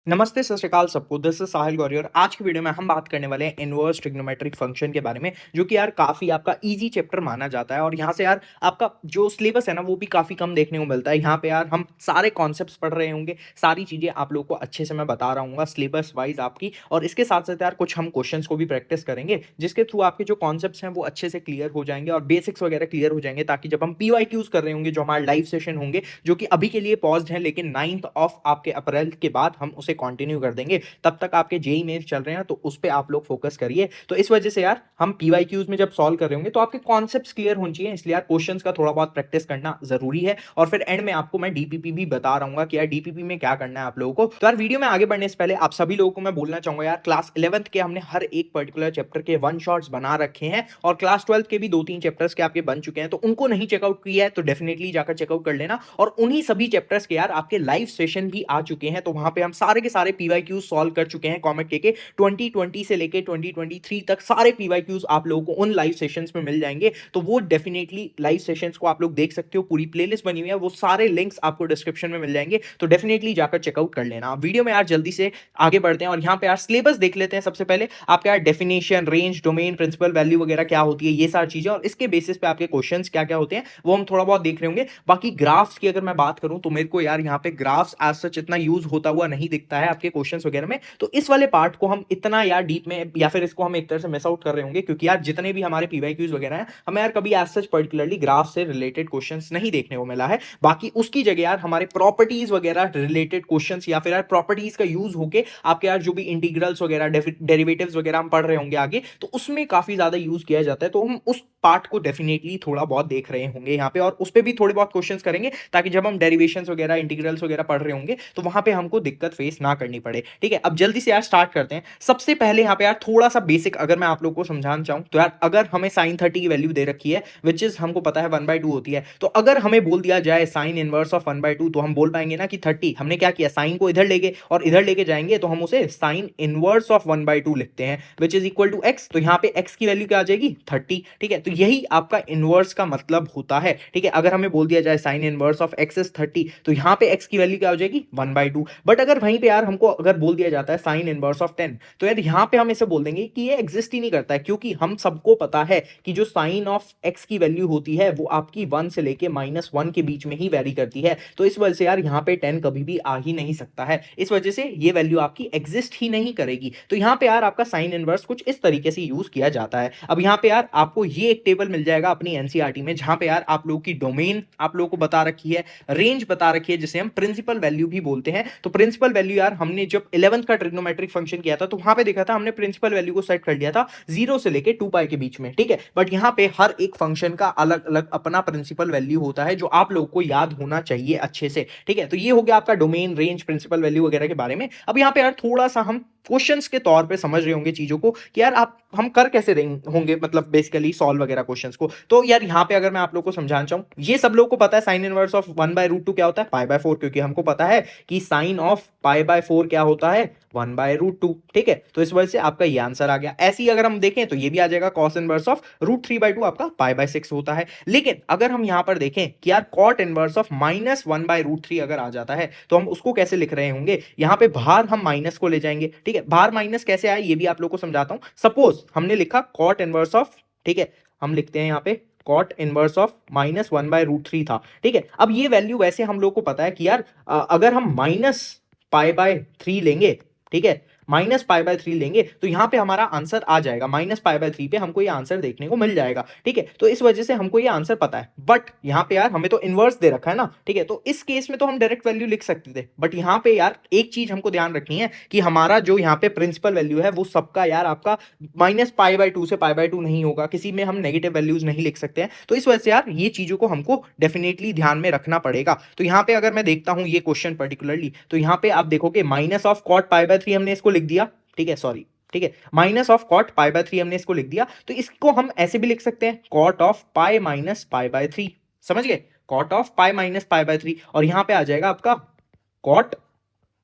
नमस्ते, सत श्री अकाल सबको। दिस इज साहिल गौरी और आज की वीडियो में हम बात करने वाले हैं इनवर्स ट्रिग्नोमेट्रिक फंक्शन के बारे में, जो कि यार काफ़ी आपका ईज़ी चैप्टर माना जाता है और यहाँ से यार आपका जो सिलेबस है ना, वो भी काफ़ी कम देखने को मिलता है। यहाँ पे यार हम सारे कॉन्सेप्ट्स पढ़ रहे होंगे, सारी चीज़ें आप लोग को अच्छे से मैं बता रहा हूँगा सिलेबस वाइज़ आपकी, और इसके साथ-साथ यार कुछ हम क्वेश्चंस को भी प्रैक्टिस करेंगे, जिसके थ्रू आपके जो कॉन्सेप्ट्स हैं, वो अच्छे से क्लियर हो जाएँगे और बेसिक्स वगैरह क्लियर हो जाएँगे, ताकि जब हम पीवाईक्यूज़ कर रहे होंगे, जो हमारे लाइव सेशन होंगे, जो कि अभी के लिए पॉज़्ड हैं, लेकिन 9th ऑफ आपके अप्रैल के बाद हम उसे कंटिन्यू कर देंगे। तब तक आपके जेईई मेंस चल रहे हैं, तो उस पे आप लोग फोकस करिए। तो इस वजह से यार हम पीवाईक्यूज में जब सॉल्व कर रहे होंगे, तो आपके कॉन्सेप्ट्स क्लियर होने चाहिए, इसलिए यार क्वेश्चंस का थोड़ा बहुत प्रैक्टिस करना जरूरी है। और फिर एंड में आपको मैं डीपीपी भी बता रहा हूँ कि यार डीपीपी में क्या करना है आप लोगों को। तो यार वीडियो में आगे बढ़ने से पहले आप सभी लोगों को मैं बोलना चाहूंगा, यार क्लास 11th के हमने हर एक पर्टिकुलर चैप्टर के वन शॉट्स बना रखे हैं, और क्लास 12th के भी 2-3 चैप्टर्स के आपके बन चुके हैं। तो उनको नहीं चेकआउट किया है तो डेफिनेटली जाकर चेकआउट कर लेना। और उन्हीं सभी चैप्टर्स के यार आपके लाइव सेशन भी आ चुके हैं, तो वहां पे हम सारे के सारे पीवाईक्यूज सॉल्व कर चुके हैं कॉमेट के 2020 से लेके 2023 तक सारे पीवाईक्यूज आप लोगों को उन लाइव सेशंस में मिल जाएंगे। तो वो डेफिनेटली लाइव सेशंस को आप लोग देख सकते हो, पूरी प्लेलिस्ट बनी हुई है, वो सारे लिंक्स आपको डिस्क्रिप्शन में मिल जाएंगे, तो डेफिनेटली जाकर चेकआउट कर लेना। वीडियो में यार जल्दी से आगे बढ़ते हैं और यहाँ पे यार सिलेबस देख लेते हैं। सबसे पहले आपका यार definition, range, domain, principal value वगैरह क्या होती है, ये सारी चीजें, और इसके बेसिस पे आपके क्वेश्चंस क्या क्या होते हैं वो हम थोड़ा बहुत देख रहे होंगे। बाकी ग्राफ्स की अगर मैं बात करूं, तो मेरे को यार यहाँ पे ग्राफ्स एज सच इतना यूज होता हुआ नहीं दिखता है आपके क्वेश्चंस वगैरह में, तो इस वाले पार्ट को हम इतना यार डीप में, या फिर इसको हम एक तरह से मिस आउट कर रहे होंगे, क्योंकि यार जितने भी हमारे पीवाईक्यूज वगैरह हैं, हमें यार कभी एज सच पर्टिकुलरली ग्राफ से रिलेटेड क्वेश्चंस नहीं देखने को मिला है। बाकी उसकी जगह यार हमारे प्रॉपर्टीज वगैरह रिलेटेड क्वेश्चंस, या फिर यार प्रॉपर्टीज का यूज होके आपके यार जो भी इंटीग्रल्स वगैरह, डेरिवेटिव्स वगैरह हम पढ़ रहे होंगे आगे, तो उसमें काफी ज्यादा यूज किया जाता है। तो हम उस पार्ट को डेफिनेटली थोड़ा बहुत देख रहे होंगे यहाँ पे, और उस पर भी थोड़े बहुत क्वेश्चंस करेंगे, ताकि जब हम डेरिवेशंस वगैरह, इंटीग्रल्स वगैरह पढ़ रहे होंगे, तो वहां पे हमको दिक्कत फेस ना करनी पड़े। ठीक है, अब जल्दी से यार स्टार्ट करते हैं। सबसे पहले यहाँ पे यार थोड़ा सा बेसिक अगर मैं आप लोगों को समझाना चाहूँ, तो यार अगर हमें साइन 30 की वैल्यू दे रखी है, विच इज हमको पता है 1/2 होती है, तो अगर हमें बोल दिया जाए साइन इनवर्स ऑफ 1/2, तो हम बोल पाएंगे ना कि 30, हमने क्या किया, साइन को इधर लेके और इधर लेके जाएंगे, तो हम उसे साइन इनवर्स ऑफ 1/2 लिखते हैं, which is equal to x. तो यहाँ पे एक्स की वैल्यू क्या आ जाएगी, 30। ठीक है, तो यही आपका इनवर्स का मतलब होता है। ठीक है, अगर हमें बोल दिया जाए sign inverse of x is 30, तो यहाँ पे एक्स की वैल्यू क्या हो जाएगी, 1/2। बट अगर वहीं पे यार हमको अगर बोल दिया जाता है साइन इनवर्स ऑफ 10, तो यार यहाँ पे हम इसे बोल देंगे कि ये एग्जिस्ट ही नहीं करता है, क्योंकि हम सबको पता है कि जो साइन ऑफ एक्स की वैल्यू होती है, वो आपकी 1 से लेके -1 के बीच में ही वेरी करती है। तो इस वजह से यार यहाँ पे 10 कभी भी आ ही नहीं सकता है, इस वजह से ये वैल्यू आपकी एग्जिस्ट ही नहीं करेगी। तो यहाँ पे यार आपका साइन इनवर्स कुछ इस तरीके से यूज किया जाता है। अब यहाँ पे यार आपको ये एक टेबल मिल जाएगा अपनी एनसीईआरटी में, जहां पे यार आप लोगों की डोमेन आप लोगों को बता रखी है, रेंज बता रखी है, जिसे हम प्रिंसिपल वैल्यू भी बोलते हैं। तो प्रिंसिपल वैल्यू यार हमने जब 11th का ट्रिग्नोमेट्रिक फंक्शन किया था, तो वहां पे देखा था हमने प्रिंसिपल वैल्यू को सेट कर लिया था 0 से लेके 2 पाई के बीच में। ठीक है, बट यहाँ पे हर एक फंक्शन का अलग अलग अपना प्रिंसिपल वैल्यू होता है, जो आप लोगों को याद होना चाहिए अच्छे से। ठीक है, तो ये हो गया आपका डोमेन, रेंज, प्रिंसिपल वैल्यू वगैरह के बारे में। अब यहाँ पे यार थोड़ा सा हम क्वेश्चंस के तौर पे समझ रहे होंगे चीजों को, कि यार आप हम कर कैसे रहे होंगे, मतलब बेसिकली सॉल्व वगैरह क्वेश्चंस को। तो यार यहाँ पे अगर मैं आप लोग को समझाना चाहूँ, ये सब लोग को पता है साइन इनवर्स ऑफ 1/√2 क्या होता है, पाई/4, क्योंकि हमको पता है कि साइन ऑफ पाई/4 क्या होता है, 1/√2। ठीक है, तो इस वजह से आपका ये आंसर आ गया। ऐसे ही अगर हम देखें तो ये भी आ जाएगा, कॉस इनवर्स ऑफ √3/2 आपका पाई/6 होता है। लेकिन अगर हम यहां पर देखें कि यार कॉट इनवर्स ऑफ -1/√3 अगर आ जाता है, तो हम उसको कैसे लिख रहे होंगे, यहां पे बाहर हम माइनस को ले जाएंगे। ठीक है, बाहर माइनस कैसे आए ये भी आप लोग को समझाता हूं। सपोज हमने लिखा कॉट इनवर्स ऑफ, ठीक है, हम लिखते हैं यहाँ पे कॉट इनवर्स ऑफ -1/√3 था। ठीक है, अब ये वैल्यू वैसे हम लोग को पता है कि यार अगर हम -पाई/3 लेंगे, ठीक है, -पाई/3 लेंगे, तो यहां पे हमारा आंसर आ जाएगा, -पाई/3 पे हमको ये आंसर देखने को मिल जाएगा। ठीक है, तो इस वजह से हमको ये आंसर पता है। बट यहां पे यार हमें तो इनवर्स दे रखा है ना, ठीक है, तो इस केस में तो हम डायरेक्ट वैल्यू लिख सकते थे। बट यहां पे यार एक चीज हमको ध्यान रखनी है कि हमारा जो यहाँ पे प्रिंसिपल वैल्यू है, वो सबका यार आपका -पाई/2 से पाई/2 नहीं होगा, किसी में हम नेगेटिव वैल्यूज नहीं लिख सकते हैं। तो इस वजह से यार ये चीजों को हमको डेफिनेटली ध्यान में रखना पड़ेगा। तो यहाँ पे अगर मैं देखता हूं ये क्वेश्चन पर्टिकुलरली, तो यहाँ पे आप देखोगे माइनस ऑफ कॉट पाई/3 हमने इसको लिख दिया। ठीक है, सॉरी, ठीक है, माइनस ऑफ कॉट पाई/3 हमने इसको लिख दिया, तो इसको हम ऐसे भी लिख सकते हैं, कॉट ऑफ पाई माइनस पाई/3। समझ गए, कॉट ऑफ पाई माइनस पाई/3, और यहां पे आ जाएगा आपका कॉट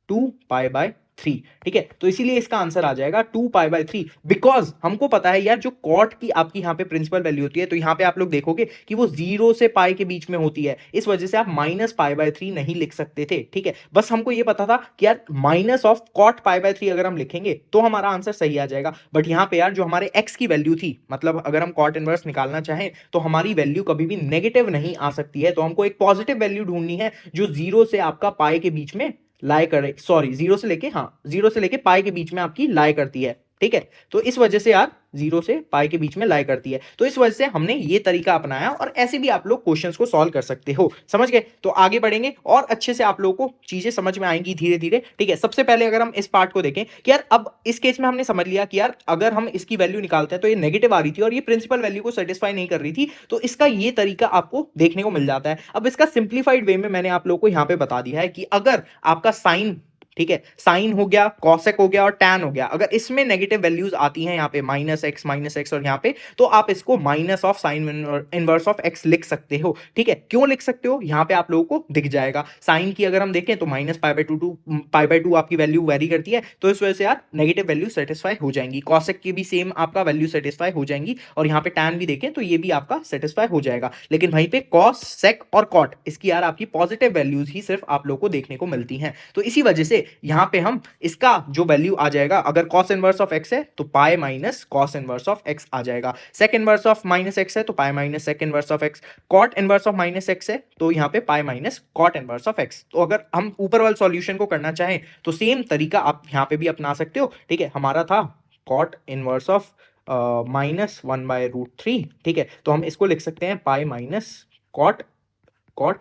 2 पाई/2। 3। ठीक है, तो इसीलिए इसका आंसर आ जाएगा 2π/3। बिकॉज हमको पता है यार जो कॉट की आपकी यहाँ पे प्रिंसिपल वैल्यू होती है, तो यहाँ पे आप लोग देखोगे कि वो 0 से पाई के बीच में होती है, इस वजह से आप -π/3 नहीं लिख सकते थे। ठीक है, बस हमको ये पता था कि यार माइनस ऑफ कॉट π/3 अगर हम लिखेंगे तो हमारा आंसर सही आ जाएगा। बट यहाँ पे यार जो हमारे x की वैल्यू थी, मतलब अगर हम कॉट इनवर्स निकालना चाहें तो हमारी वैल्यू कभी भी नेगेटिव नहीं आ सकती है, तो हमको एक पॉजिटिव वैल्यू ढूंढनी है जो 0 से आपका पाई के बीच में लाई करे, सॉरी 0 से लेके, हाँ 0 से लेके पाई के बीच में आपकी लाई करती है। ठीक है, तो इस वजह से यार 0 से पाई के बीच में लाई करती है, तो इस वजह से हमने ये तरीका अपनाया और ऐसे भी आप लोग क्वेश्चंस को सॉल्व कर सकते हो। समझ गए? तो आगे बढ़ेंगे और अच्छे से आप लोगों को चीजें समझ में आएंगी धीरे धीरे। ठीक है, सबसे पहले अगर हम इस पार्ट को देखें कि यार अब इस केस में हमने समझ लिया कि यार अगर हम इसकी वैल्यू निकालते हैं तो ये नेगेटिव आ रही थी और ये प्रिंसिपल वैल्यू को सेटिस्फाई नहीं कर रही थी, तो इसका ये तरीका आपको देखने को मिल जाता है। अब इसका सिंप्लीफाइड वे में मैंने आप लोगों को यहां पर बता दिया है कि अगर आपका साइन, ठीक है, साइन हो गया, कॉसेक हो गया और टैन हो गया, अगर इसमें नेगेटिव वैल्यूज आती हैं यहाँ पे -x और यहाँ पे, तो आप इसको minus of sine inverse of x लिख सकते हो। ठीक है, क्यों लिख सकते हो, यहाँ पे आप लोगों को दिख जाएगा। साइन की अगर हम देखें तो -π/2 आपकी वैल्यू वेरी करती है, तो इस वजह से यार नेगेटिव वैल्यू सेटिस्फाई हो जाएंगी। कॉसेक की भी सेम आपका वैल्यू सेटिस्फाई हो जाएंगी, और यहाँ पे टैन भी देखें तो ये भी आपका सेटिस्फाई हो जाएगा। लेकिन वहीं पे कॉस, सेक और कॉट, इसकी यार आपकी पॉजिटिव वैल्यूज ही सिर्फ आप लोगों को देखने को मिलती हैं, तो इसी वजह से यहां पे हम इसका जो वैल्यू आ जाएगा, अगर cos इनवर्स ऑफ x है तो pi minus cos inverse of x आ जाएगा। सेक इनवर्स ऑफ -x है तो pi minus sec inverse of x। Cot inverse of -x है तो यहां पे pi minus cot inverse of x। तो अगर हम ऊपर वाले सॉल्यूशन को करना चाहें तो सेम तरीका आप यहां पे भी अपना सकते हो। ठीक है, हमारा था कॉट इनवर्स ऑफ -1/√3। ठीक है, तो हम इसको लिख सकते हैं pi minus cot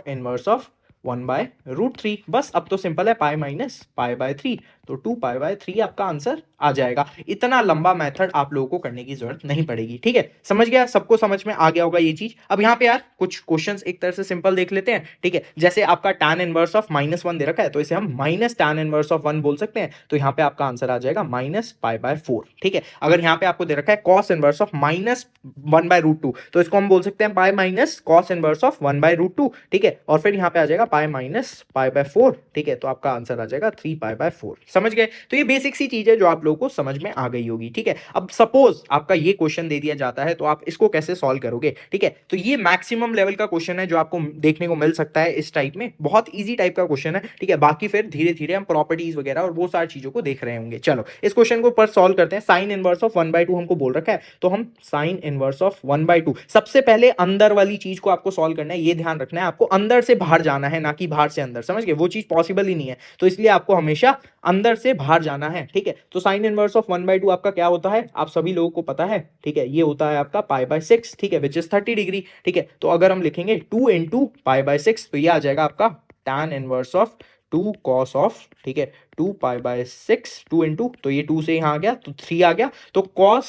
inverse of 1/√3। बस अब तो सिंपल है, पाई माइनस π/3, तो 2π/3 आपका आंसर आ जाएगा। इतना लंबा मेथड आप लोगों को करने की जरूरत नहीं पड़ेगी। ठीक है, समझ गया, सबको समझ में आ गया होगा ये चीज। अब यहाँ पे यार कुछ क्वेश्चंस एक तरह से सिंपल देख लेते हैं। ठीक है, जैसे आपका tan इनवर्स ऑफ -1 दे रखा है, तो इसे हम माइनस tan इनवर्स ऑफ 1 बोल सकते हैं, तो यहाँ पे आपका आंसर आ जाएगा -π/4। ठीक है, अगर यहाँ पे आपको दे रखा है cos इनवर्स ऑफ -1/√2, तो इसको हम बोल सकते हैं pi minus cos inverse of 1/√2। ठीक है, और फिर यहाँ पे आ जाएगा पाई माइनस π/4। ठीक है, तो आपका आंसर आ जाएगा 3π/4। समझ गए? तो ये बेसिक सी चीज है जो आप लोगों को समझ में आ गई होगी। ठीक है, अब सपोज आपका ये क्वेश्चन दे दिया जाता है, तो आप इसको कैसे सॉल्व करोगे? ठीक है, तो ये मैक्सिमम लेवल का क्वेश्चन है जो आपको देखने को मिल सकता है इस टाइप में, बहुत ईजी टाइप का क्वेश्चन है। ठीक है, बाकी फिर धीरे धीरे हम प्रॉपर्टीज वगैरह और वो सारी चीजों को देख रहे होंगे। चलो इस क्वेश्चन को पर सॉल्व करते हैं। साइन इनवर्स ऑफ 1/2 हमको बोल रखा है, तो हम साइन इनवर्स ऑफ 1/2, सबसे पहले अंदर वाली चीज को आपको सॉल्व करना है। ये ध्यान रखना है, आपको अंदर से बाहर जाना है, ना कि बाहर से अंदर। समझ गए? वो चीज पॉसिबल ही नहीं है, तो इसलिए आपको हमेशा अंदर से बाहर जाना है। ठीक है, तो साइन इनवर्स ऑफ 1/2 आपका क्या होता है, आप सभी लोगों को पता है। ठीक है, ये होता है आपका π/6। ठीक है, विच इज 30 डिग्री। ठीक है, तो अगर हम लिखेंगे 2 × π/6, तो ये आ जाएगा आपका tan inverse of 2 cos of, ठीक है, 2π/6, 2 × तो ये 2 से यहाँ आ गया तो 3 आ गया, तो cos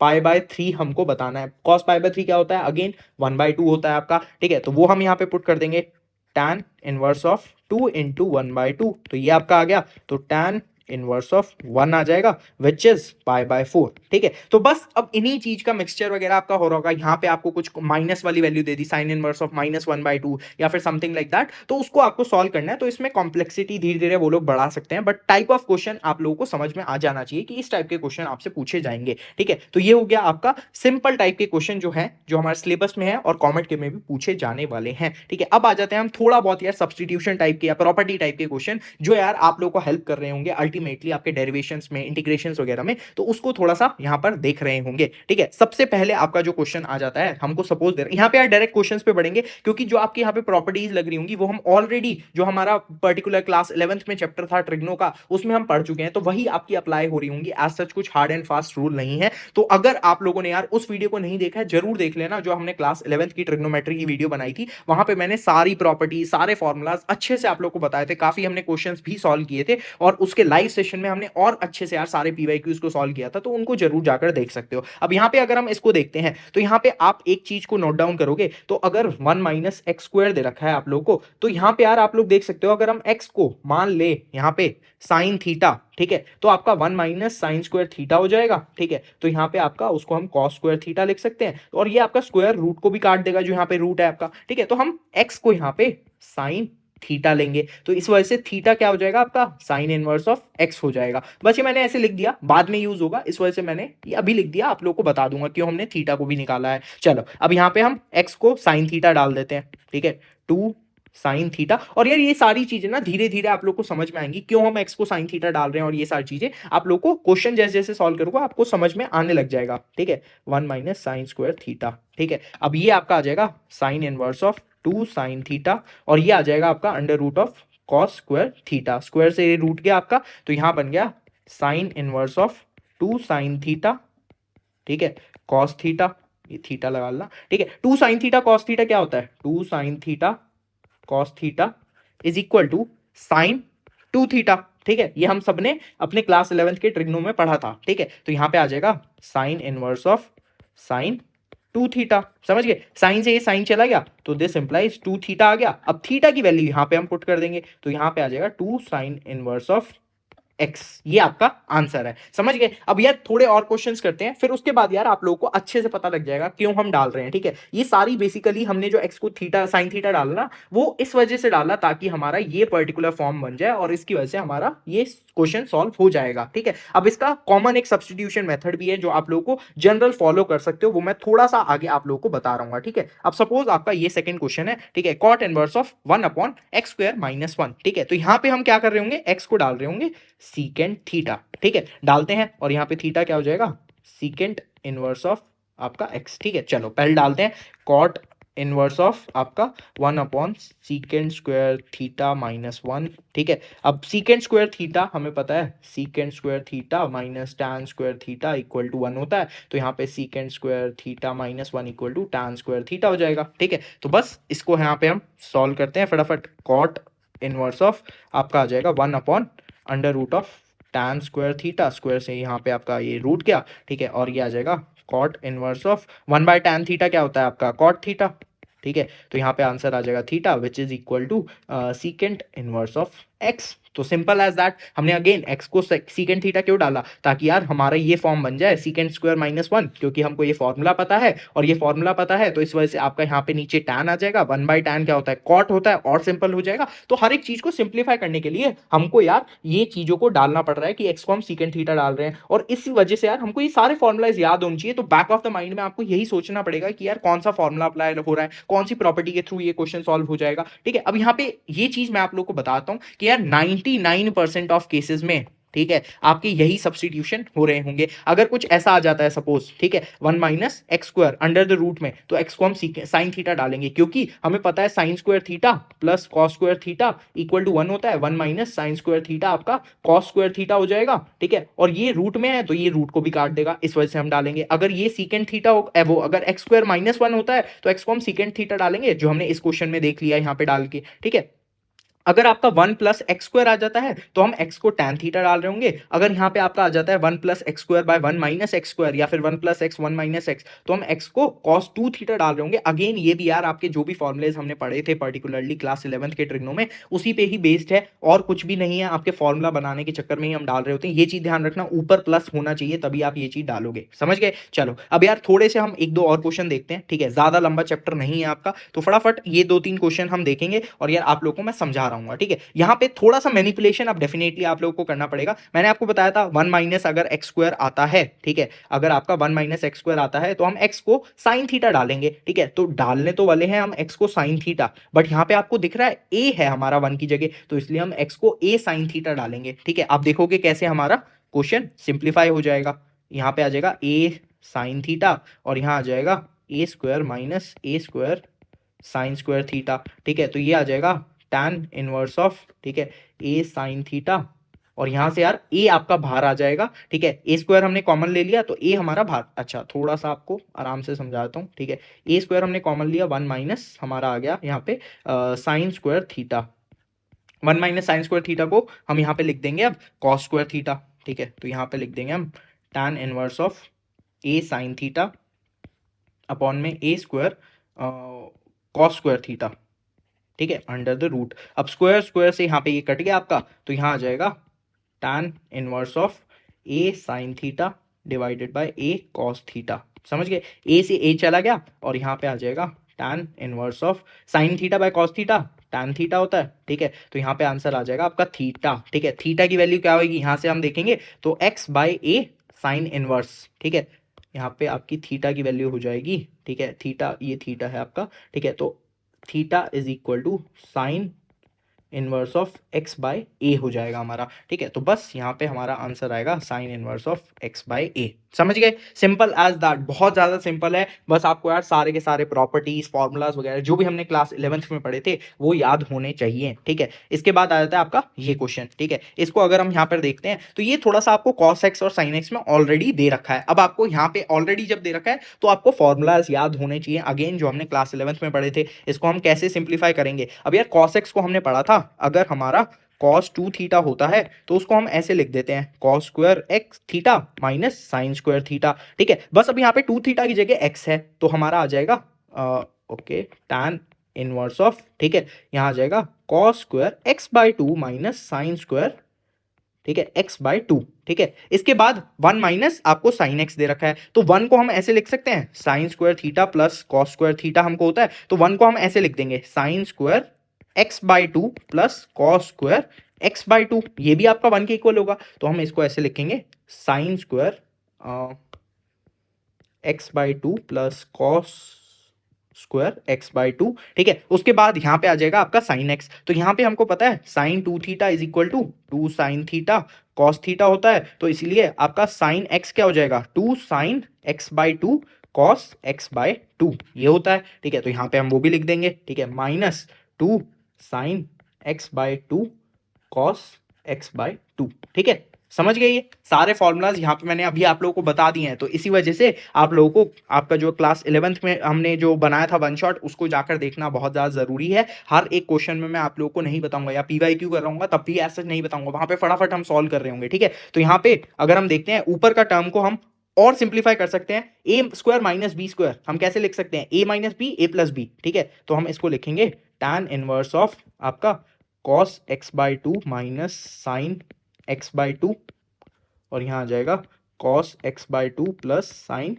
π/3 हमको बताना है। cos π/3 क्या होता है, अगेन 1/2 होता है आपका। ठीक है, तो वो हम यहाँ पे पुट कर देंगे, tan इनवर्स ऑफ 2 × 1/2, तो ये आपका आ गया, तो tan इनवर्स ऑफ 1 आ जाएगा, विच इज π/4। ठीक है, तो बस अब इन्हीं चीज का मिक्सचर वगैरह आपका हो रहा होगा। यहाँ पे आपको कुछ माइनस वाली value they the, sign inverse of -1/2 या फिर समथिंग लाइक दैट, तो उसको आपको सॉल्व करना है। तो इसमें कॉम्प्लेक्सिटी धीरे धीरे वो लोग बढ़ा सकते हैं, बट टाइप ऑफ क्वेश्चन आप लोगों को समझ में आ जाना चाहिए कि इस टाइप के क्वेश्चन आपसे पूछे जाएंगे। ठीक है, तो ये हो गया आपका सिंपल टाइप के क्वेश्चन जो है, जो हमारे सिलेबस में है और कॉमेंट के में भी पूछे जाने वाले हैं। ठीक है, अब आ जाते हैं हम थोड़ा बहुत यार सब्सटीट्यूशन टाइप के या प्रॉपर्टी टाइप के क्वेश्चन, जो यार आप लोगों को हेल्प कर रहे होंगे अल्टीमेटली आपके डेरिवेशन में, इंटीग्रेशंस वगैरह में, तो उसको थोड़ा सा यहां पर देख रहे होंगे। ठीक है, सबसे पहले आपका जो क्वेश्चन आ जाता है, हमको सपोज दे रहे, यहां पे यार डायरेक्ट क्वेश्चंस पे बढ़ेंगे, क्योंकि जो आपके यहां पे प्रॉपर्टीज लग रही होंगी वो हम ऑलरेडी, जो हमारा पर्टिकुलर क्लास 11th में चैप्टर था ट्रिग्नो का, उसमें हम पढ़ चुके हैं, तो वही आपकी अप्लाई हो रही होंगी। एज सच कुछ हार्ड एंड फास्ट रूल नहीं है। तो अगर आप लोगों ने यार उस वीडियो को नहीं देखा है, जरूर देख लेना, जो हमने क्लास 11th की ट्रिग्नोमेट्री की वीडियो बनाई थी। वहां पे मैंने सारी प्रॉपर्टी, सारे फॉर्मुलाज अच्छे से आप लोग को बताए थे, काफी हमने क्वेश्चंस भी सॉल्व किए थे, और उसके लाइव सेशन में हमने और अच्छे से यार सारे PYQs को सॉल्व किया था, तो उनको जरूर जाकर देख सकते हो। अब यहाँ पे अगर हम इसको देखते हैं, तो यहाँ पे आप एक चीज को नोट डाउन करोगे, तो अगर 1 - x² दे रखा है आप लोगों को, तो यहाँ पे यार आप लोग देख सकते हो, अगर हम x को मान ले यहाँ पे साइन थीटा, ठीक है, तो आपका 1 - sin² थीटा हो जाएगा। ठीक है, तो यहाँ पे आपका उसको हम cos² थीटा लिख सकते हैं, और ये आपका स्क्वायर रूट को भी काट देगा, जो यहाँ पे रूट है आपका। ठीक है, तो हम x को यहाँ पे साइन थीटा लेंगे, तो इस वजह से थीटा क्या हो जाएगा आपका साइन इनवर्स ऑफ एक्स हो जाएगा। बस ये मैंने ऐसे लिख दिया, बाद में यूज होगा, इस वजह से मैंने ये अभी लिख दिया, आप लोग को बता दूंगा क्यों हमने थीटा को भी निकाला है। चलो अब यहाँ पे हम एक्स को साइन थीटा डाल देते हैं, ठीक है, 2 साइन थीटा। और यार ये सारी चीजें ना धीरे धीरे आप लोग को समझ में आएंगी क्यों हम एक्स को साइन थीटा डाल रहे हैं, और ये सारी चीजें आप लोग को क्वेश्चन जैसे जैसे सॉल्व करूंगा आपको समझ में आने लग जाएगा, ठीक है। 1 माइनस साइन स्क्वायर थीटा, ठीक है। अब ये आपका आ जाएगा sine inverse of 2 sine theta, और ये आ जाएगा आपका under root of cos square theta, square से ये रूट गया आपका, तो यहां बन गया sine inverse of 2 sine theta, ठीक है, कॉस थीटा, ये थीटा लगा लेना, ठीक है। 2 साइन थीटा कॉस थीटा क्या होता है, 2 sine theta cos theta is equal to sine 2 theta, ठीक है। ये हम सबने अपने क्लास 11th के ट्रिग्नो में पढ़ा था, ठीक है। तो यहां पे आ जाएगा sine inverse of sine 2 theta, समझ गए, साइन से ये साइन चला गया तो दिस इंप्लाइज 2 थीटा आ गया। अब थीटा की वैल्यू यहां पे हम पुट कर देंगे, तो यहां पे आ जाएगा 2 साइन इनवर्स ऑफ एक्स, ये आपका आंसर है, समझ गए। अब यार थोड़े और क्वेश्चंस करते हैं, फिर उसके बाद यार आप लोगों को अच्छे से पता लग जाएगा क्यों हम डाल रहे हैं, ठीक है। ये सारी बेसिकली हमने जो एक्स को थीटा साइन थीटा डाला ना, वो इस वजह से डाला ताकि हमारा ये पर्टिकुलर फॉर्म बन जाए, और इसकी वजह से हमारा ये क्वेश्चन सॉल्व हो जाएगा, ठीक है। अब इसका कॉमन एक सब्स्टिट्यूशन मेथड भी है जो आप लोगों को जनरल फॉलो कर सकते हो, वो मैं थोड़ा सा आगे आप लोगों को बता रहा हूँ, ठीक है। अब सपोज आपका ये सेकंड क्वेश्चन है, ठीक है, cot inverse of 1 upon x square minus 1, ठीक है। तो यहां पे हम क्या कर रहे होंगे, एक्स को डाल रहे होंगे सीकेंट थीटा, ठीक है, डालते हैं, और यहाँ पे थीटा क्या हो जाएगा सीकेंट इनवर्स ऑफ आपका एक्स, ठीक है। चलो पहले डालते हैं कॉट इनवर्स ऑफ आपका 1 upon secant square theta minus 1, ठीक है। अब सीकेंट स्क्वायर थीटा हमें पता है secant square theta minus tan square theta equal to 1 होता है, तो यहाँ पे secant square theta minus 1 equal to tan square theta हो जाएगा, ठीक है। तो बस इसको यहाँ पे हम सॉल्व करते हैं फटाफट, कॉट इनवर्स ऑफ आपका आ जाएगा 1 upon under root of tan square theta, square से यहाँ पे आपका ये रूट गया, ठीक है, और ये आ जाएगा cot inverse of 1 by tan theta क्या होता है आपका कॉट थीटा, ठीक है। तो यहाँ पे आंसर आ जाएगा theta which is equal to secant inverse of x. तो सिंपल एज दैट, हमने अगेन एक्स को सीकेंट थीटा क्यों डाला, ताकि यार हमारा ये फॉर्म बन जाए सीकेंट स्क्वायर माइनस 1, क्योंकि हमको ये फॉर्मूला पता है, और ये फॉर्मूला पता है तो इस वजह से आपका यहाँ पे नीचे टैन आ जाएगा, 1 बाई टैन क्या होता है कॉट होता है, और सिंपल हो जाएगा। तो हर एक चीज को सिंप्लीफाई करने के लिए हमको यार ये चीजों को डालना पड़ रहा है कि एक्स को हम सीकेंट थीटा डाल रहे हैं, और इसी वजह से यार हमको ये सारे फॉर्मुलाज याद होने चाहिए। तो बैक ऑफ द माइंड में आपको यही सोचना पड़ेगा कि यार कौन सा फॉर्मुला अप्लाई हो रहा है, कौन सी प्रॉपर्टी के थ्रू ये क्वेश्चन सॉल्व हो जाएगा, ठीक है। अब यहाँ पे ये चीज मैं आप लोग को बताता हूँ कि यार 99% ऑफ केसेस में, ठीक है, आपके यही सब्स्टिट्यूशन हो रहे होंगे। अगर कुछ ऐसा आ जाता है सपोज, ठीक है, 1 minus x square under the root में, तो एक्स को हम साइन थीटा डालेंगे, क्योंकि हमें पता है sine square theta plus cos square theta equal to 1 होता है, 1 माइनस साइन स्क्वायर थीटा आपका कॉस स्क्वायर थीटा हो जाएगा, ठीक है। और ये रूट में है तो ये रूट को भी काट देगा, इस वजह से हम डालेंगे। अगर ये सीकेंट थीटा वो अगर एक्स स्क्वायर माइनस 1 होता है तो एक्स को हम सीकेंट थीटा डालेंगे, जो हमने इस क्वेश्चन में देख लिया यहाँ पे डाल के, ठीक है। अगर आपका 1 प्लस एक्स स्क्वायर आ जाता है तो हम एक्स को टैन थीटा डाल रहे होंगे। अगर यहाँ पे आपका आ जाता है 1 plus x square by 1 minus x square, या फिर 1 प्लस एक्स 1 माइनस एक्स, तो हम एक्स को कॉस 2 थीटा डाल रहे होंगे। अगेन ये भी यार आपके जो भी फॉर्मुलेज हमने पढ़े थे पर्टिकुलरली क्लास 11th के ट्रिग्नो में, उसी पे ही बेस्ड है, और कुछ भी नहीं है। आपके फॉर्मुला बनाने के चक्कर में ही हम डाल रहे होते हैं, ये चीज ध्यान रखना, ऊपर प्लस होना चाहिए तभी आप ये चीज डालोगे, समझ गए। चलो अब यार थोड़े से हम 1-2 और क्वेश्चन देखते हैं, ठीक है, ज्यादा लंबा चैप्टर नहीं है आपका, तो फटाफट ये 2-3 क्वेश्चन हम देखेंगे, और यार आप लोगों को मैं समझा रहा हूँ, ठीक है। यहाँ पे थोड़ा सा मैनिपुलेशन अब डेफिनेटली आप लोगों को करना पड़ेगा। मैंने आपको बताया था 1 माइनस अगर एक्स स्क्वायर आता है, ठीक है, अगर आपका 1 माइनस एक्स स्क्वायर आता है तो हम एक्स को साइन थीटा डालेंगे, ठीक है। तो डालने तो वाले हैं हम एक्स को साइन थीटा, बट यहाँ पे आपको दिख रहा है ए है हमारा 1 की जगह, तो इसलिए हम एक्स को ए साइन थीटा डालेंगे, ठीक है। आप देखोगे कैसे हमारा क्वेश्चन सिंप्लीफाई हो जाएगा। यहाँ पे आ जाएगा ए साइन थीटा, और यहाँ आ जाएगा ए स्क्वायर माइनस ए स्क्वायर साइन स्क्वायर थीटा, ठीक है। तो ये आ जाएगा tan इनवर्स ऑफ, ठीक है, ए साइन थीटा, और यहां से यार ए आपका बाहर आ जाएगा, ठीक है। ए स्क्वायर हमने कॉमन ले लिया तो ए हमारा बाहर, अच्छा थोड़ा सा आपको आराम से समझाता हूँ, ठीक है। ए स्क्वायर हमने कॉमन लिया, 1 माइनस हमारा आ गया यहाँ पे sign square theta, 1 minus sine square theta को हम यहाँ पे लिख देंगे अब कॉस स्क्वायर थीटा, ठीक है। तो यहाँ पे लिख देंगे हम tan inverse of A sine theta upon में ए स्क्वायर कॉस स्क्वायर थीटा, ठीक है, अंडर द रूट। अब स्क्वायर स्क्वायर से यहाँ पे ये कट गया आपका, तो यहाँ आ जाएगा tan inverse of A sine theta divided bye A cos theta, समझ गए। ए से ए चला गया, और यहाँ पे आ जाएगा tan inverse of sine theta by cos theta, tan theta होता है, ठीक है। तो यहाँ पे आंसर आ जाएगा आपका थीटा, ठीक है। थीटा की वैल्यू क्या होगी यहाँ से हम देखेंगे तो x/a साइन इनवर्स, ठीक है। यहाँ पे आपकी थीटा की वैल्यू हो जाएगी, ठीक है। थीटा, ये थीटा है आपका, ठीक है। तो theta is equal to sine inverse of x/a हो जाएगा हमारा, ठीक है। तो बस यहाँ पे हमारा आंसर आएगा साइन इनवर्स ऑफ x/a। समझ गए, सिंपल एज दैट, बहुत ज्यादा सिंपल है। बस आपको यार सारे के सारे प्रॉपर्टीज, फॉर्मूलाज वगैरह जो भी हमने क्लास 11th में पढ़े थे वो याद होने चाहिए, ठीक है। इसके बाद आ जाता है आपका ये क्वेश्चन, ठीक है। इसको अगर हम यहाँ पर देखते हैं तो ये थोड़ा सा आपको cos x और sin x में ऑलरेडी दे रखा है। अब आपको यहाँ पे ऑलरेडी जब दे रखा है तो आपको फॉर्मूलाज याद होने चाहिए, अगेन जो हमने क्लास 11th में पढ़े थे। इसको हम कैसे सिंप्लीफाई करेंगे, अब यार cos x को हमने पढ़ा था, अगर हमारा cos 2 थीटा होता है तो उसको हम ऐसे लिख देते हैं cos square x theta minus sine square theta, ठीक है। बस अब यहाँ पे 2 थीटा की जगह x है तो हमारा आ जाएगा ओके tan इनवर्स ऑफ, ठीक है, यहाँ आ जाएगा cos square x/2 minus sine square, ठीक है, x/2, ठीक है। इसके बाद 1 माइनस आपको साइन x दे रखा है तो 1 को हम ऐसे लिख सकते हैं sign square theta plus cos square theta हमको होता है, तो 1 को हम ऐसे लिख देंगे sine square x/2 plus cos square x/2, ये भी आपका 1 के इक्वल होगा। तो हम इसको ऐसे लिखेंगे sine square x/2 plus cos square x/2, ठीक है। उसके बाद यहाँ पे आ जाएगा आपका साइन x, तो यहाँ पे हमको पता है sine 2 theta is equal to 2 sine theta cos theta होता है, तो इसलिए आपका साइन x क्या हो जाएगा 2 साइन x/2 कॉस x/2 ये होता है, ठीक है। तो यहाँ पे हम वो भी लिख देंगे, ठीक है, minus 2 sign x/2 cos x/2, ठीक है। समझ गए, ये सारे फॉर्मूलाज यहाँ पे मैंने अभी आप लोगों को बता दिए हैं, तो इसी वजह से आप लोगों को आपका जो क्लास 11th में हमने जो बनाया था वन शॉट उसको जाकर देखना बहुत ज़्यादा ज़रूरी है। हर एक क्वेश्चन में मैं आप लोगों को नहीं बताऊंगा, या PYQ कर रहा हूँ तब भी ऐसा नहीं बताऊंगा, वहाँ पे फटाफट हम सॉल्व कर रहे होंगे, ठीक है। तो यहाँ पे अगर हम देखते हैं ऊपर का टर्म को हम और सिंप्लीफाई कर सकते हैं, a square minus b square हम कैसे लिख सकते हैं, a minus b a plus b, ठीक है। तो हम इसको लिखेंगे टैन इनवर्स ऑफ आपका cos x/2 minus sine x/2, और यहाँ आ जाएगा cos x/2 plus sine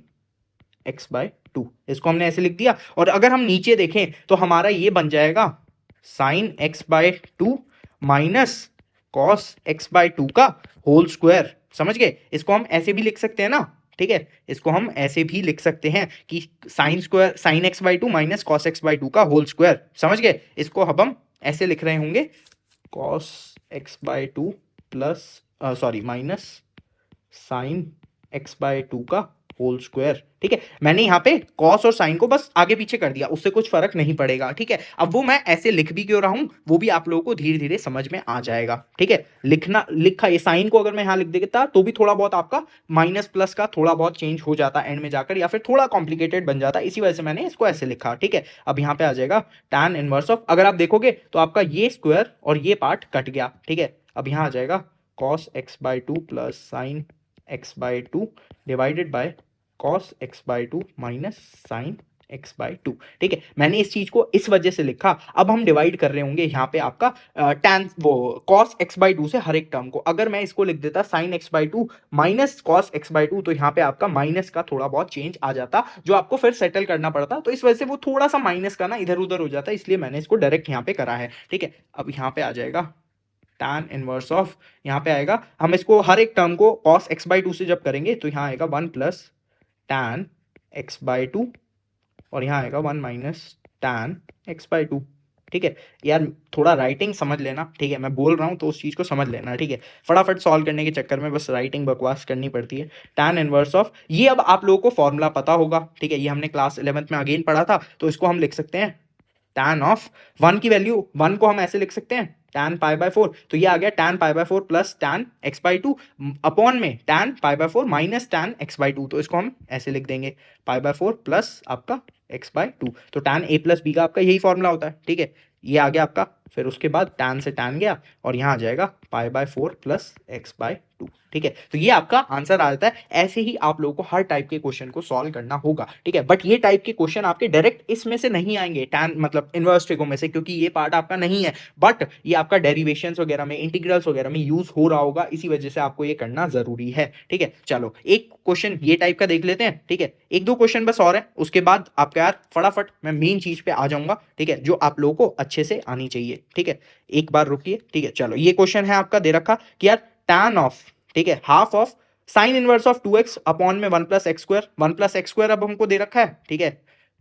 x/2, इसको हमने ऐसे लिख दिया। और अगर हम नीचे देखें तो हमारा ये बन जाएगा sign x/2 minus cos x/2 का होल स्क्वायर। समझ गए, इसको हम ऐसे भी लिख सकते हैं ना, ठीक है। इसको हम ऐसे भी लिख सकते हैं कि sine square sine x/2 minus cos x/2 का होल स्क्वायर। समझ गए, इसको अब हम ऐसे लिख रहे होंगे cos x/2 plus sorry minus sine x/2 का होल स्क्वायर, ठीक है। मैंने यहाँ पे cos और साइन को बस आगे पीछे कर दिया, उससे कुछ फर्क नहीं पड़ेगा, ठीक है। अब वो मैं ऐसे लिख भी क्यों रहा हूँ वो भी आप लोगों को धीरे धीरे समझ में आ जाएगा, ठीक है। लिखा ये साइन को अगर मैं यहाँ लिख देता तो भी थोड़ा बहुत आपका माइनस प्लस का थोड़ा बहुत चेंज हो जाता एंड में जाकर, या फिर थोड़ा कॉम्प्लिकेटेड बन जाता, इसी वजह से मैंने इसको ऐसे लिखा, ठीक है। अब यहाँ पे आ जाएगा टैन इनवर्स ऑफ, अगर आप देखोगे तो आपका ये स्क्वायर और ये पार्ट कट गया, ठीक है। अब यहाँ आ जाएगा cos x/2 plus sine x/2 divided by cos x/2 minus sine x/2, ठीक है। मैंने इस चीज को इस वजह से लिखा। अब हम डिवाइड कर रहे होंगे यहाँ पे आपका tan वो cos x/2 से हर एक टर्म को। अगर मैं इसको लिख देता sign x/2 minus cos x/2 तो यहाँ पे आपका माइनस का थोड़ा बहुत चेंज आ जाता जो आपको फिर सेटल करना पड़ता, तो इस वजह से वो थोड़ा सा माइनस का ना इधर उधर हो जाता, इसलिए मैंने इसको डायरेक्ट यहाँ पे करा है, ठीक है। अब यहाँ पे आ जाएगा tan इनवर्स ऑफ, यहाँ पे आएगा, हम इसको हर एक टर्म को cos x/2 से जब करेंगे तो यहाँ आएगा 1 प्लस tan x/2 और यहाँ आएगा 1 माइनस tan x/2, ठीक है। यार थोड़ा राइटिंग समझ लेना, ठीक है, मैं बोल रहा हूँ तो उस चीज़ को समझ लेना, ठीक है। फटाफट सॉल्व करने के चक्कर में बस राइटिंग बकवास करनी पड़ती है। tan इनवर्स ऑफ, ये अब आप लोगों को फॉर्मूला पता होगा, ठीक है, ये हमने क्लास 11th में अगेन पढ़ा था, तो इसको हम लिख सकते हैं tan ऑफ 1 की वैल्यू 1 को हम ऐसे लिख सकते हैं tan π/4, तो ये आ गया tan π/4 plus tan x/2 upon में tan π/4 माइनस tan x/2, तो इसको हम ऐसे लिख देंगे π/4 प्लस आपका x/2, तो tan a प्लस b का आपका यही फॉर्मूला होता है, ठीक है। ये आ गया आपका फिर उसके बाद tan से tan गया और यहाँ आ जाएगा π/4 प्लस x/2। ठीक है, तो ये आपका आंसर आ जाता है। ऐसे ही आप लोगों को हर टाइप के क्वेश्चन को सॉल्व करना होगा। ठीक है, बट ये टाइप के क्वेश्चन आपके डायरेक्ट इसमें से नहीं आएंगे, tan मतलब इनवर्स ट्रिगो में से, क्योंकि ये पार्ट आपका नहीं है। बट ये आपका डेरिवेशंस वगैरह में, इंटीग्रल्स वगैरह में यूज हो रहा होगा, इसी वजह से आपको ये करना जरूरी है। ठीक है, चलो एक क्वेश्चन ये टाइप का देख लेते हैं। ठीक है, एक दो क्वेश्चन बस और है, उसके बाद आपका यार फटाफट मैं मेन चीज पे आ जाऊंगा। ठीक है, जो आप लोगों को अच्छे से आनी चाहिए। ठीक है, एक बार रुकिए। ठीक है, चलो ये क्वेश्चन है आपका दे रखा कि यार tan ऑफ, ठीक है, half of sine inverse of 2x upon में 1 plus x square. 1 plus x square अब हमको दे रखा है। ठीक है,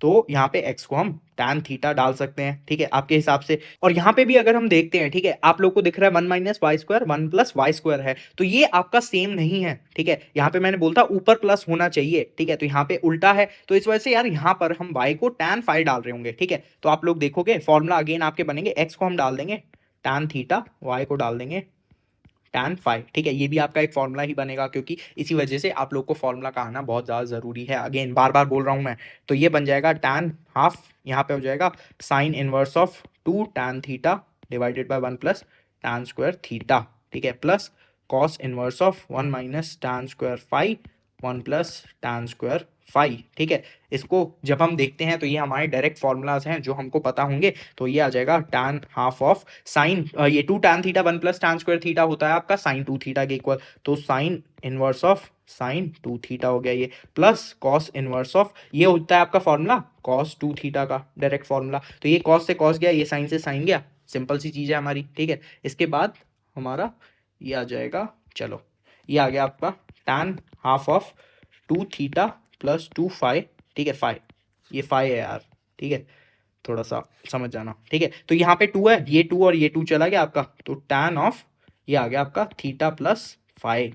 तो यहाँ पे x को हम tan थीटा डाल सकते हैं। ठीक है, आपके हिसाब से। और यहाँ पे भी अगर हम देखते हैं, ठीक है, आप लोग को दिख रहा है 1 minus y square, 1 plus y square है, तो ये आपका सेम नहीं है। ठीक है, यहाँ पे मैंने बोलता ऊपर प्लस होना चाहिए। ठीक है, तो यहाँ पे उल्टा है, तो इस वजह से यार यहाँ पर हम y को tan फाई डाल रहे होंगे। ठीक है, तो आप लोग देखोगे फॉर्मूला अगेन आपके बनेंगे, x को हम डाल देंगे tan थीटा, y को डाल देंगे tan फाई। ठीक है, ये भी आपका एक फॉर्मूला ही बनेगा, क्योंकि इसी वजह से आप लोग को फॉर्मूला का आना बहुत ज़्यादा ज़रूरी है। अगेन बार बार बोल रहा हूँ मैं, तो ये बन जाएगा tan हाफ, यहाँ पे हो जाएगा sine inverse of 2 tan theta divided by 1 plus tan square theta. ठीक है, plus cos inverse of 1 minus tan square phi 1 plus tan square phi. ठीक है, इसको जब हम देखते हैं तो ये हमारे डायरेक्ट फॉर्मूलाज हैं जो हमको पता होंगे। तो ये आ जाएगा tan हाफ ऑफ साइन, ये 2 tan theta 1 plus tan square theta होता है आपका साइन 2 थीटा के इक्वल, तो sign inverse of sine 2 theta हो गया ये, प्लस कॉस इनवर्स ऑफ, ये होता है आपका फॉर्मूला कॉस 2 थीटा का डायरेक्ट फॉर्मूला। तो ये कॉस से कॉस गया, ये साइन से साइन गया, सिंपल सी चीज़ है हमारी। ठीक है, इसके बाद हमारा ये आ जाएगा, चलो ये आ गया आपका tan half of 2 theta plus 2 phi. ठीक है, फाई, ये फाई है यार। ठीक है, थोड़ा सा समझ जाना। ठीक है, तो यहाँ पे 2 है, ये 2 और ये 2 चला गया आपका, तो tan ऑफ ये आ गया आपका थीटा प्लस फाई।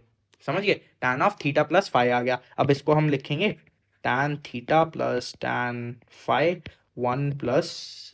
समझ गए, tan of theta plus phi आ गया। अब इसको हम लिखेंगे tan theta plus tan phi 1 plus,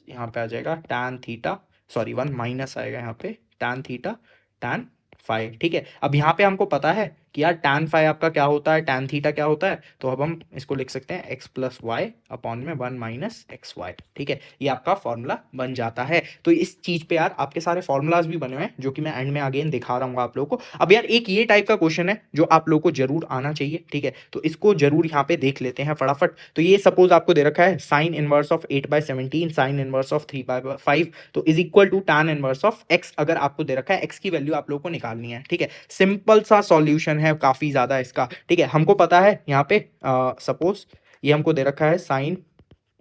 यहाँ पे आ जाएगा tan थीटा, सॉरी 1 माइनस आएगा यहाँ पे tan थीटा tan फाई। ठीक है, अब यहाँ पे हमको पता है कि यार tan फाई आपका क्या होता है, tan थीटा क्या होता है, तो अब हम इसको लिख सकते हैं x प्लस वाई अपॉन में 1 माइनस एक्स वाई। ठीक है, ये आपका फॉर्मूला बन जाता है। तो इस चीज पे यार आपके सारे फॉर्मूलाज भी बने हुए हैं, जो कि मैं एंड में अगेन दिखा रहा हूँ आप लोगों को। अब यार एक ये टाइप का क्वेश्चन है जो आप लोगों को जरूर आना चाहिए। ठीक है, तो इसको जरूर यहाँ पे देख लेते हैं फटाफट। तो ये सपोज आपको दे रखा है sine inverse of 8/17 sine inverse of 3/5, तो is equal to tan inverse of x। अगर आपको दे रखा है x की वैल्यू आप लोगों को निकालनी है। ठीक है, सिंपल सा सॉल्यूशन है काफी ज्यादा इसका। ठीक है, हमको पता है यहाँ पे सपोज ये हमको दे रखा है sine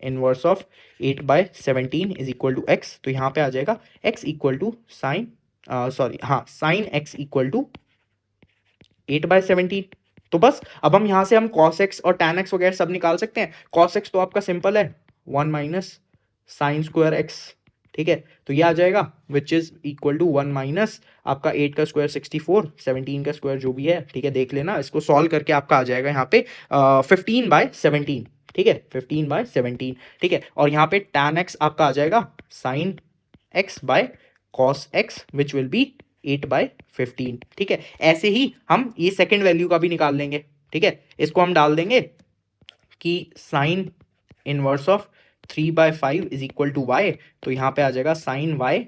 inverse of 8/17 is equal to x, तो यहाँ पे आ जाएगा x equal to sine, sorry हाँ, साइन x इक्वल टू 8/17। तो बस अब हम यहाँ से हम cos x और tan x वगैरह सब निकाल सकते हैं। cos x तो आपका सिंपल है 1 माइनस साइन स्क्वायर x। ठीक है, तो ये आ जाएगा which is equal to 1 minus आपका 8 का स्क्वायर 64, 17 का स्क्वायर जो भी है। ठीक है, देख लेना, इसको सॉल्व करके आपका आ जाएगा यहाँ पे 15/17। ठीक है, 15/17। ठीक है, और यहाँ पे tan x आपका आ जाएगा sine x by cos x which will be 8/15। ठीक है, ऐसे ही हम ये सेकंड वैल्यू का भी निकाल लेंगे। ठीक है, इसको हम डाल देंगे कि sine inverse of 3/5 is equal to y, तो यहाँ पे आ जाएगा sine y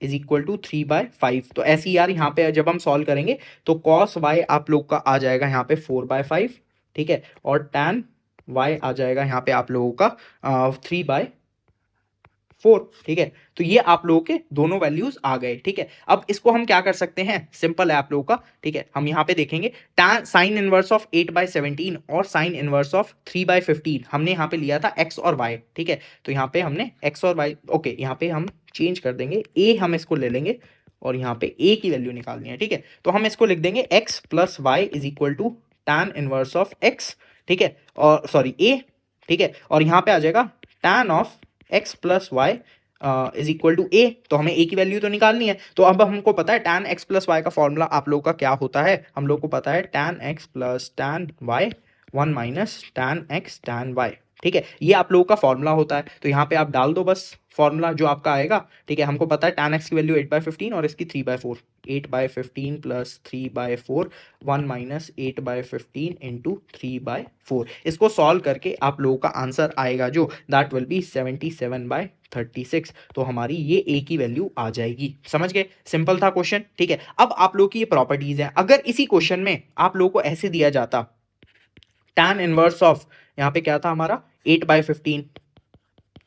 is equal to 3/5। तो ऐसे यार यहाँ पे जब हम सॉल्व करेंगे तो कॉस वाई आप लोग का आ जाएगा यहाँ पे 4/5। ठीक है, और tan वाई आ जाएगा यहाँ पे आप लोगों का 3/4। ठीक है, तो ये आप लोगों के दोनों वैल्यूज आ गए। ठीक है, अब इसको हम क्या कर सकते हैं, सिंपल है आप लोगों का। ठीक है, हम यहाँ पे देखेंगे tan साइन इनवर्स ऑफ 8/17 और साइन इनवर्स ऑफ 3/15 हमने यहाँ पे लिया था x और y। ठीक है, तो यहाँ पे हमने x और y, ओके, यहाँ पे हम चेंज कर देंगे, a हम इसको ले लेंगे और यहाँ पे a की वैल्यू निकालनी है। ठीक है, तो हम इसको लिख देंगे x plus Y is equal to tan inverse of x। ठीक है, और सॉरी a। ठीक है, और यहाँ पे आ जाएगा tan of x plus Y is equal to A, तो हमें a की वैल्यू तो निकालनी है। तो अब हमको पता है tan x प्लस वाई का फॉर्मूला आप लोगों का क्या होता है, हम लोग को पता है tan x plus tan y 1 minus tan x tan y। ठीक है, ये आप लोगों का फॉर्मूला होता है। तो यहाँ पे आप डाल दो बस फॉर्मूला जो आपका आएगा, ठीक है। हमको पता है tan x की वैल्यू 8/15 और इसकी 3/4, 8/15 प्लस 3/4, 1 माइनस 8/15 इंटू 3/4। इसको सॉल्व करके आप लोगों का आंसर आएगा जो दैट विल बी 77/36। तो हमारी ये a की वैल्यू आ जाएगी। समझ गए, सिंपल था क्वेश्चन, ठीक है। अब आप लोगों की ये प्रॉपर्टीज है, अगर इसी क्वेश्चन में आप लोगों को ऐसे दिया जाता tan इनवर्स ऑफ, यहाँ पे क्या था हमारा 8/15,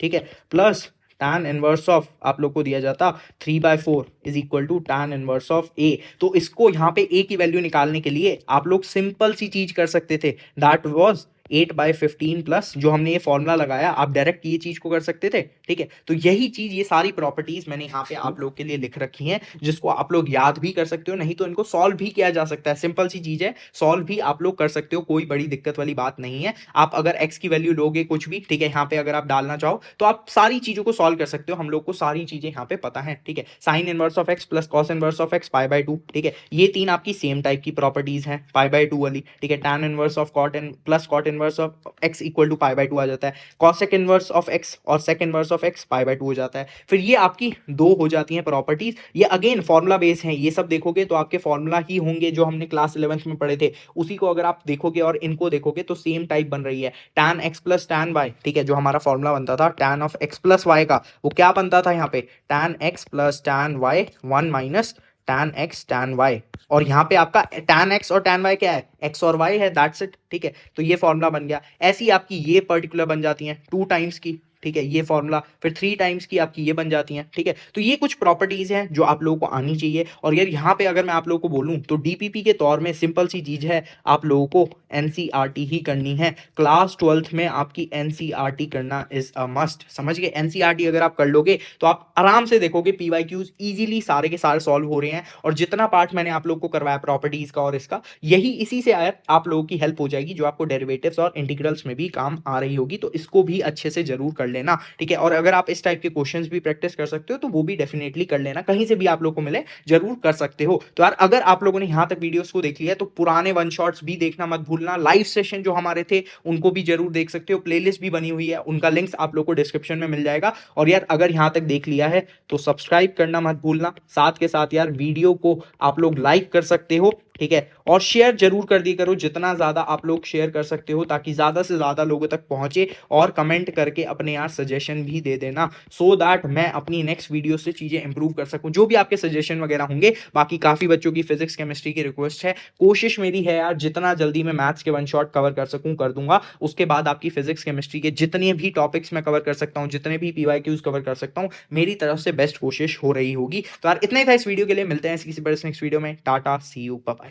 ठीक है, प्लस tan इनवर्स ऑफ आप लोग को दिया जाता 3/4 is equal to tan inverse of a। तो इसको यहाँ पे a की वैल्यू निकालने के लिए आप लोग सिंपल सी चीज कर सकते थे, दैट वाज 8/15 प्लस जो हमने ये फॉर्मूला लगाया, आप डायरेक्ट ये चीज को कर सकते थे, ठीक है। तो यही चीज, ये सारी प्रॉपर्टीज मैंने यहाँ पे आप लोग के लिए लिख रखी हैं, जिसको आप लोग याद भी कर सकते हो, नहीं तो इनको सॉल्व भी किया जा सकता है। सिंपल सी चीज है, सॉल्व भी आप लोग कर सकते हो, कोई बड़ी दिक्कत वाली बात नहीं है। आप अगर x की वैल्यू लोगे कुछ भी, ठीक है, यहाँ पे अगर आप डालना चाहो तो आप सारी चीजों को सॉल्व कर सकते हो। हम लोग को सारी चीजें यहाँ पे पता है, ठीक है। Sine inverse of x plus cos inverse of x π/2, ठीक है, ये तीन आपकी सेम टाइप की प्रॉपर्टीज हैं π/2 वाली, ठीक है। tan inverse of cot plus cot inverse of x equal to π/2 आ जाता है, cosec इनवर्स ऑफ x और sec इनवर्स ऑफ x π/2 हो जाता है। फिर ये आपकी दो हो जाती हैं प्रॉपर्टीज। ये अगेन फॉर्मूला बेस हैं, ये सब देखोगे तो आपके फॉर्मूला ही होंगे जो हमने क्लास 11th में पढ़े थे, उसी को अगर आप देखोगे और इनको देखोगे तो सेम टाइप बन रही है। tan x plus tan y, ठीक है, जो हमारा फॉर्मूला बनता था tan of x plus y का, वो क्या बनता था यहाँ पे tan x plus tan y 1 minus tan x tan y। और यहाँ पे आपका tan x और tan y क्या है, x और y है, दैट्स इट, ठीक है। तो ये फॉर्मूला बन गया। ऐसी आपकी ये पर्टिकुलर बन जाती हैं 2 टाइम्स की, ठीक है, ये फॉर्मूला। फिर 3 टाइम्स की आपकी ये बन जाती हैं, ठीक है। तो ये कुछ प्रॉपर्टीज हैं जो आप लोगों को आनी चाहिए। और यार यहाँ पे अगर मैं आप लोगों को बोलूँ तो डीपीपी के तौर में सिंपल सी चीज है, आप लोगों को एनसीईआरटी ही करनी है। क्लास 12th में आपकी एनसीईआरटी करना इज अ मस्ट, समझ गए। एनसीईआरटी अगर आप कर लोगे तो आप आराम से देखोगे पीवाईक्यूज इजीली सारे के सारे सॉल्व हो रहे हैं। और जितना पार्ट मैंने आप लोग को करवाया प्रॉपर्टीज का और इसका, यही इसी से आया, आप लोगों की हेल्प हो जाएगी, जो आपको डेरिवेटिव्स और इंटीग्रल्स में भी काम आ रही होगी। तो इसको भी अच्छे से जरूर कर लेना, ठीक है। और अगर आप इस टाइप के क्वेश्चंस भी प्रैक्टिस कर सकते हो तो वो भी डेफिनेटली कर लेना, कहीं से भी आप लोग को मिले जरूर कर सकते हो। तो यार अगर आप लोगों ने यहाँ तक वीडियोस को देख लिया तो पुराने वन शॉट्स भी देखना मत भूलना। लाइव सेशन जो हमारे थे उनको भी जरूर देख सकते हो, प्लेलिस्ट भी बनी हुई है, उनका लिंक्स आप लोग को डिस्क्रिप्शन में मिल जाएगा। और यार अगर यहाँ तक देख लिया है तो सब्सक्राइब करना मत भूलना, साथ के साथ यार वीडियो को आप लोग लाइक कर सकते हो, ठीक है, और शेयर जरूर कर दी करो, जितना ज्यादा आप लोग शेयर कर सकते हो, ताकि ज्यादा से ज्यादा लोगों तक पहुंचे। और कमेंट करके अपने यार सजेशन भी दे देना, सो दैट मैं अपनी नेक्स्ट वीडियो से चीजें इंप्रूव कर सकूं, जो भी आपके सजेशन वगैरह होंगे। बाकी काफी बच्चों की फिजिक्स केमिस्ट्री की रिक्वेस्ट है, कोशिश मेरी है यार जितना जल्दी मैं मैथ्स के वन शॉट कवर कर सकूं कर दूंगा। उसके बाद आपकी फिजिक्स केमिस्ट्री के जितने भी टॉपिक्स मैं कवर कर सकता हूं, जितने भी पीवाईक्यूज कवर कर सकता हूं, मेरी तरफ से बेस्ट कोशिश हो रही होगी। तो यार इतना ही था इस वीडियो के लिए, मिलते हैं किसी बड़े नेक्स्ट वीडियो में। टाटा, सी यू, बाय।